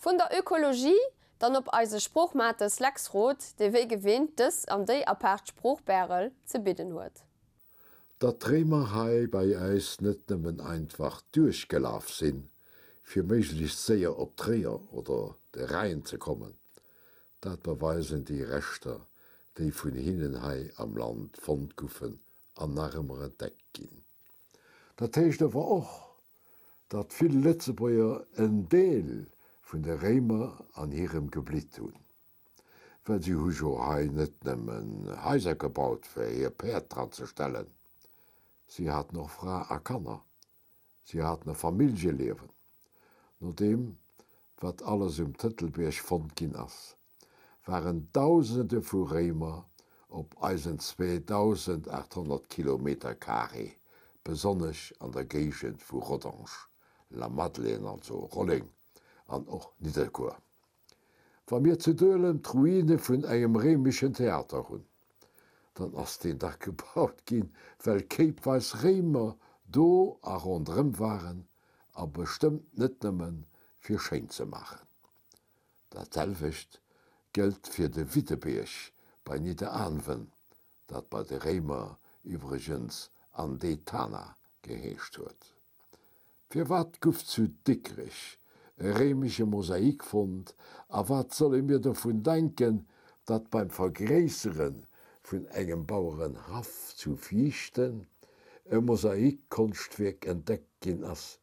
Von der Ökologie dann op eise Spruchmates Lexrot, de wéi gewinnt dës an déi apart Spruchbärel ze bidden huet. Dat Trémerhai bei eis net nëmmen einfach durchgelaf sinn, fir méiglech séier op Träer oder de Reihen ze kommen. Dat beweisen die Rechter, déi vun Hinnenhai am Land Fondguffen an narmere Deck ginn. Dat heißt aber och, dat vill Lettzebuier en Deel vun de Rémer an hirem Geblit hunn. Well sie hujo hai net nëmmen Häiser gebaut fir hir Perd dran ze stellen. Sie hat noch Fra a Kanner. Sie hat ne Familie lewen. No dem, wat alles Tëttelberg fond ginn ass, waren Tausende vu Rémer op eisen 2800 Kilometer Carré, besonnech an der Gegend vu Rodange, La Madeleine also Rolling, an och Niederkur. Wa mir zu Dölen Truine vun engem remischen Theater hunn. Dann ass den Dach gebaut ginn, well Keepweis Rémer do a rondrem waren, a bestimmt net nëmmen fir Schein ze machen. Dat Telwicht gelt fir de Wittebeerch bei Niederanwen, dat bei de Rémer iwregens an Detana geheescht huet. Fir wat guft zu Dickrich, remische Mosaik fund, a wat soll mir davon denken, dat beim Vergräseren vun engem Baueren Haff zu fichten, e Mosaikkonstwerk entdeckt gin ass,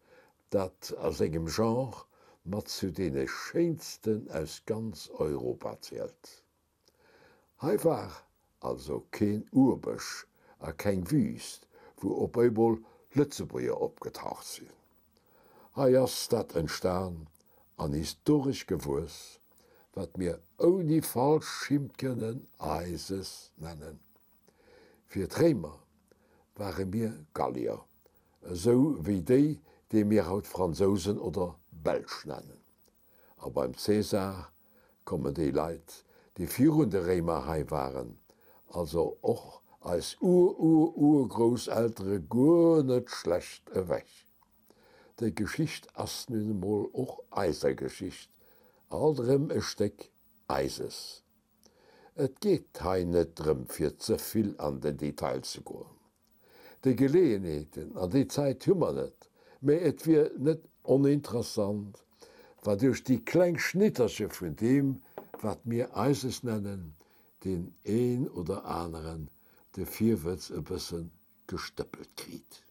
dat aus engem Genre mat zu dene schönsten aus ganz Europa zählt. Hei war also kein Urbech, a kein Wüst, wo op Eibol Lützebuier opgetaucht sind. Hei ass dat entstaan an historisch Gewurs, wat mir oni falsch schimpkenen Eises nennen. Für Trämer waren mir Gallier, so wie die mir haut Franzosen oder Belsch nennen. Aber beim Cäsar kommen die Leid, die führende Rémerhai waren, also auch als Urgroßältere gar nicht schlecht weg. Die Geschichte ist nun mal auch Eisergeschichte, alterem ein Stück Eises. Et geht hei net drum fir ze viel an den Details zu go. De Gelegenheiten an die Zeit hummer net, méi et wie net uninteressant, war durch die klein Schnittersche vun dem, wat mir Eises nennen, den een oder anderen de Vierwitz e bisssen gestöppelt kriet.